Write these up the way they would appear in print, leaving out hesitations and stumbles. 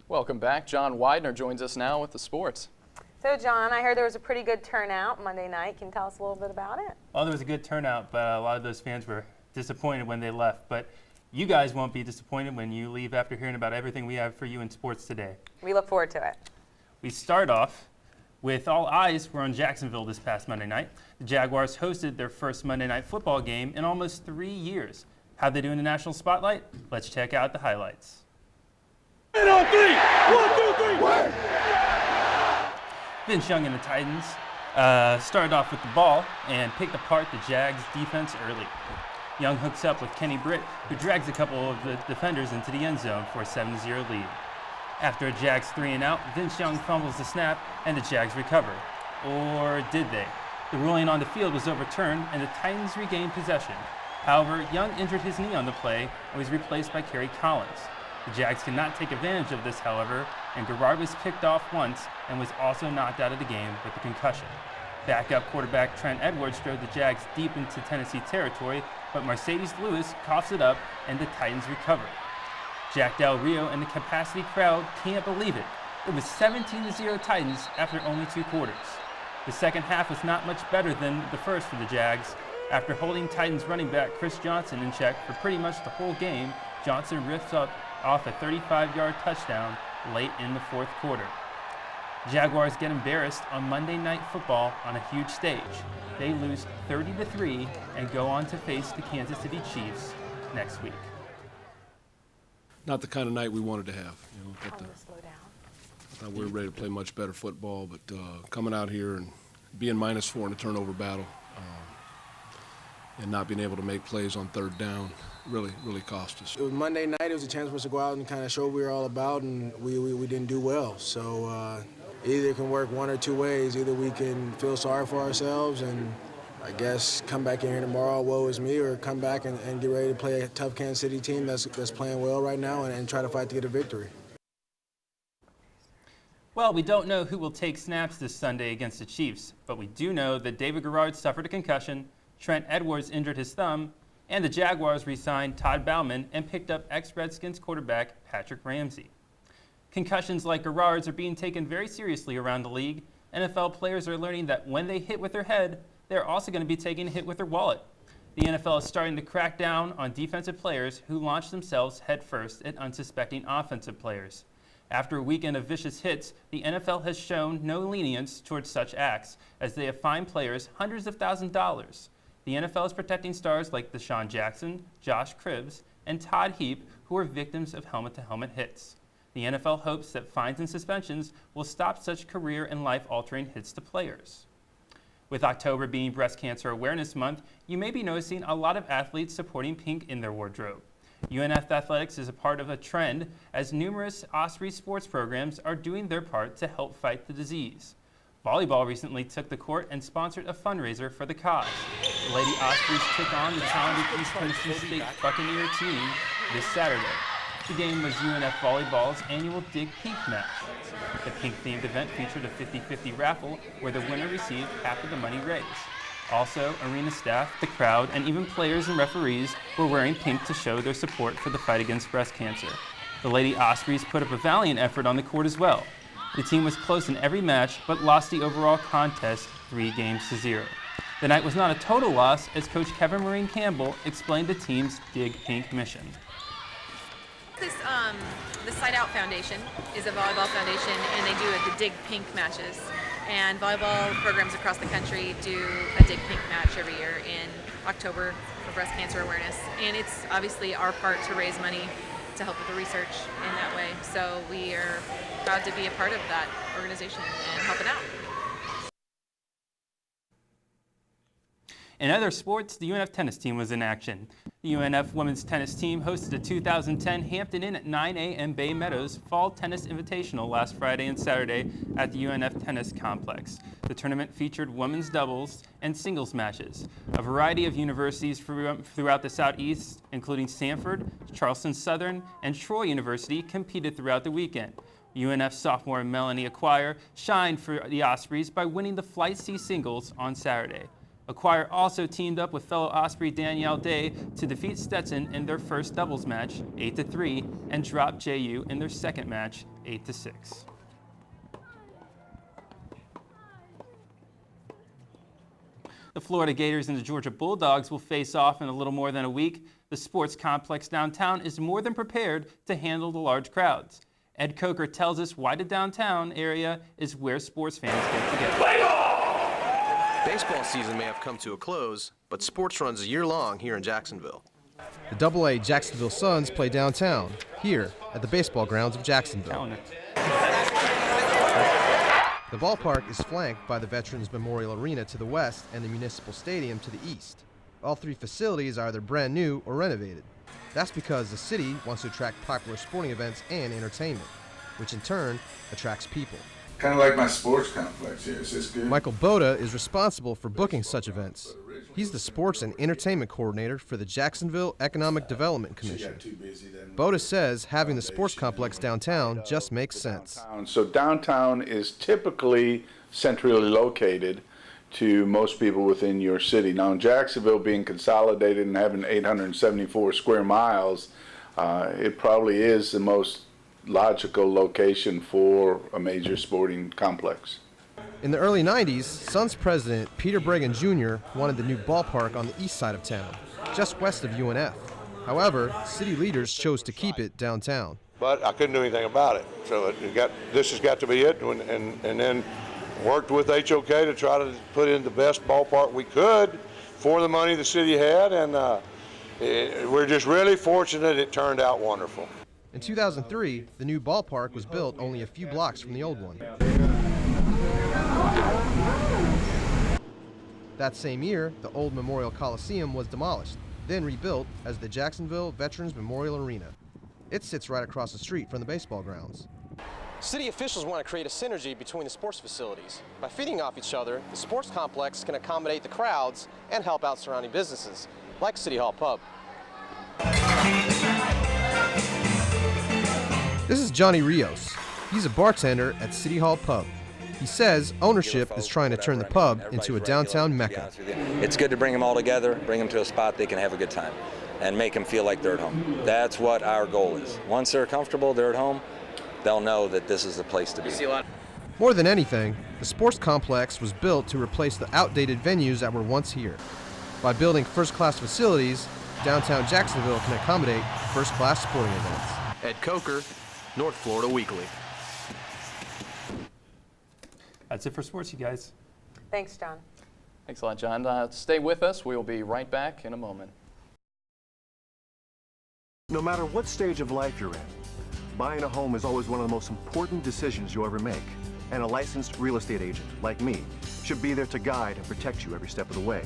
Welcome back. John Wiedner joins us now with the sports. So, John, I heard there was a pretty good turnout Monday night. Can you tell us a little bit about it? Well, there was a good turnout, but a lot of those fans were disappointed when they left. But you guys won't be disappointed when you leave after hearing about everything we have for you in sports today. We look forward to it. We start off with all eyes were on Jacksonville this past Monday night. The Jaguars hosted their first Monday Night Football game in almost 3 years. How'd they do in the national spotlight? Let's check out the highlights. And on three. 1, 2, 3. Work. Vince Young and the Titans started off with the ball and picked apart the Jags defense early. Young hooks up with Kenny Britt, who drags a couple of the defenders into the end zone for a 7-0 lead. After a Jags 3-and-out, Vince Young fumbles the snap and the Jags recover. Or did they? The ruling on the field was overturned and the Titans regained possession. However, Young injured his knee on the play and was replaced by Kerry Collins. The Jags could not take advantage of this, however, and Garrard was picked off once and was also knocked out of the game with a concussion. Backup quarterback Trent Edwards drove the Jags deep into Tennessee territory, but Mercedes Lewis coughs it up and the Titans recover. Jack Del Rio and the capacity crowd can't believe it. It was 17-0 Titans after only 2 quarters. The second half was not much better than the first for the Jags. After holding Titans running back Chris Johnson in check for pretty much the whole game, Johnson rips up off a 35-yard touchdown late in the fourth quarter. Jaguars get embarrassed on Monday Night Football on a huge stage. They lose 30-3 and go on to face the Kansas City Chiefs next week. Not the kind of night we wanted to have. I Slow down. thought we were ready to play much better football, but coming out here and being -4 in a turnover battle and not being able to make plays on third down really cost us. It was Monday night. It was a chance for us to go out and kind of show what we were all about, and we didn't do well. So either it can work one or two ways. Either we can feel sorry for ourselves and I guess come back in here tomorrow, woe is me, or come back and get ready to play a tough Kansas City team that's playing well right now and try to fight to get a victory. Well, we don't know who will take snaps this Sunday against the Chiefs, but we do know that David Garrard suffered a concussion, Trent Edwards injured his thumb, and the Jaguars re-signed Todd Bauman and picked up ex-Redskins quarterback Patrick Ramsey. Concussions like Garrard's are being taken very seriously around the league. NFL players are learning that when they hit with their head, they're also going to be taking a hit with their wallet. The NFL is starting to crack down on defensive players who launch themselves headfirst at unsuspecting offensive players. After a weekend of vicious hits, the NFL has shown no lenience towards such acts, as they have fined players hundreds of thousands of dollars. The NFL is protecting stars like Deshaun Jackson, Josh Cribbs, and Todd Heap, who are victims of helmet-to-helmet hits. The NFL hopes that fines and suspensions will stop such career and life-altering hits to players. With October being Breast Cancer Awareness Month, you may be noticing a lot of athletes supporting pink in their wardrobe. UNF Athletics is a part of a trend as numerous Osprey sports programs are doing their part to help fight the disease. Volleyball recently took the court and sponsored a fundraiser for the cause. The Lady Ospreys took on the talented East Tennessee State Buccaneer team this Saturday. The game was UNF Volleyball's annual Dig Pink match. The pink-themed event featured a 50-50 raffle where the winner received half of the money raised. Also, arena staff, the crowd, and even players and referees were wearing pink to show their support for the fight against breast cancer. The Lady Ospreys put up a valiant effort on the court as well. The team was close in every match, but lost the overall contest 3-0. The night was not a total loss, as Coach Kevin Marine Campbell explained the team's Dig Pink mission. The Side Out Foundation is a volleyball foundation, and they do the Dig Pink matches. And volleyball programs across the country do a Dig Pink match every year in October for breast cancer awareness. And it's obviously our part to raise money to help with the research in that way. So we are proud to be a part of that organization and help it out. In other sports, the UNF tennis team was in action. The UNF women's tennis team hosted a 2010 Hampton Inn at 9 a.m. Bay Meadows Fall Tennis Invitational last Friday and Saturday at the UNF Tennis Complex. The tournament featured women's doubles and singles matches. A variety of universities throughout the Southeast, including Stanford, Charleston Southern, and Troy University, competed throughout the weekend. UNF sophomore Melanie Acquire shined for the Ospreys by winning the Flight C singles on Saturday. Acquire also teamed up with fellow Osprey Danielle Day to defeat Stetson in their first doubles match, 8-3, and drop JU in their second match, 8-6. The Florida Gators and the Georgia Bulldogs will face off in a little more than a week. The sports complex downtown is more than prepared to handle the large crowds. Ed Coker tells us why the downtown area is where sports fans get together. Baseball season may have come to a close, but sports runs year-long here in Jacksonville. The AA Jacksonville Suns play downtown, here at the baseball grounds of Jacksonville. The ballpark is flanked by the Veterans Memorial Arena to the west and the Municipal Stadium to the east. All three facilities are either brand new or renovated. That's because the city wants to attract popular sporting events and entertainment, which in turn attracts people. Kind of like my sports complex here. Is this good? Michael Boda is responsible for booking such events. He's the sports and entertainment coordinator for the Jacksonville Economic Development Commission. Boda says having the sports complex downtown just makes sense. So downtown is typically centrally located to most people within your city. Now in Jacksonville being consolidated and having 874 square miles, it probably is the most logical location for a major sporting complex. In the early 90s, Suns president Peter Bregan Jr. wanted the new ballpark on the east side of town, just west of UNF. However, city leaders chose to keep it downtown. But I couldn't do anything about it, so this has got to be it, and then worked with HOK to try to put in the best ballpark we could for the money the city had, and we're just really fortunate it turned out wonderful. In 2003, the new ballpark was built only a few blocks from the old one. That same year, the old Memorial Coliseum was demolished, then rebuilt as the Jacksonville Veterans Memorial Arena. It sits right across the street from the baseball grounds. City officials want to create a synergy between the sports facilities. By feeding off each other, the sports complex can accommodate the crowds and help out surrounding businesses, like City Hall Pub. This is Johnny Rios. He's a bartender at City Hall Pub. He says ownership is trying to turn the pub into a downtown mecca. It's good to bring them all together, bring them to a spot they can have a good time, and make them feel like they're at home. That's what our goal is. Once they're comfortable, they're at home, they'll know that this is the place to be. More than anything, the sports complex was built to replace the outdated venues that were once here. By building first-class facilities, downtown Jacksonville can accommodate first-class sporting events. Ed Coker, North Florida Weekly. That's it for sports, you guys. Thanks, John. Thanks a lot, John. Stay with us. We will be right back in a moment. No matter what stage of life you're in, buying a home is always one of the most important decisions you'll ever make. And a licensed real estate agent, like me, should be there to guide and protect you every step of the way.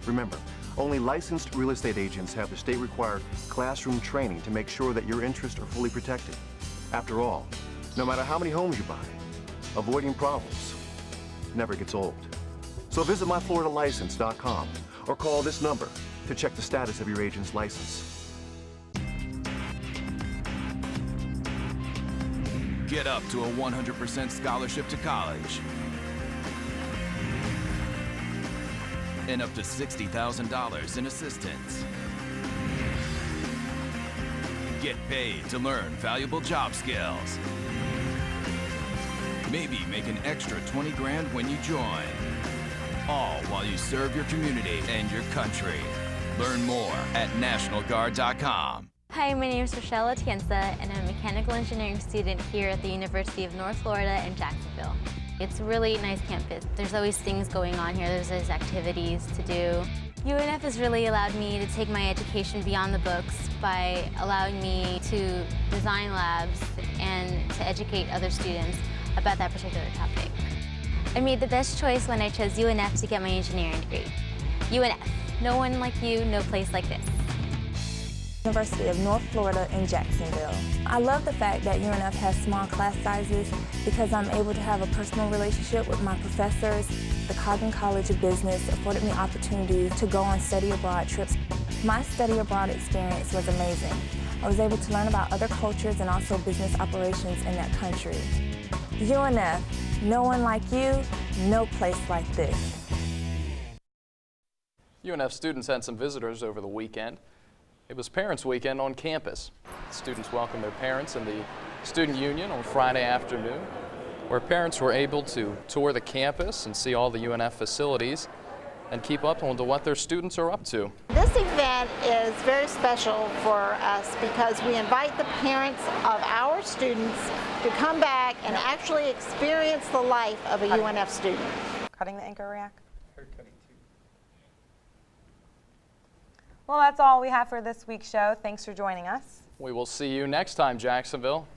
Remember, only licensed real estate agents have the state-required classroom training to make sure that your interests are fully protected. After all, no matter how many homes you buy, avoiding problems never gets old. So visit myfloridalicense.com or call this number to check the status of your agent's license. Get up to a 100% scholarship to college and up to $60,000 in assistance. Get paid to learn valuable job skills. Maybe make an extra 20 grand when you join. All while you serve your community and your country. Learn more at nationalguard.com. Hi, my name is Rochelle Atienza, and I'm a mechanical engineering student here at the University of North Florida in Jacksonville. It's a really nice campus. There's always things going on here. There's always activities to do. UNF has really allowed me to take my education beyond the books by allowing me to design labs and to educate other students about that particular topic. I made the best choice when I chose UNF to get my engineering degree. UNF, no one like you, no place like this. University of North Florida in Jacksonville. I love the fact that UNF has small class sizes because I'm able to have a personal relationship with my professors. The Coggan College of Business afforded me opportunities to go on study abroad trips. My study abroad experience was amazing. I was able to learn about other cultures and also business operations in that country. UNF, no one like you, no place like this. UNF students had some visitors over the weekend. It was Parents' Weekend on campus. Students welcomed their parents in the Student Union on Friday afternoon, where parents were able to tour the campus and see all the UNF facilities and keep up on what their students are up to. This event is very special for us because we invite the parents of our students to come back and actually experience the life of a UNF student. Cutting the anchor rack? Well, that's all we have for this week's show. Thanks for joining us. We will see you next time, Jacksonville.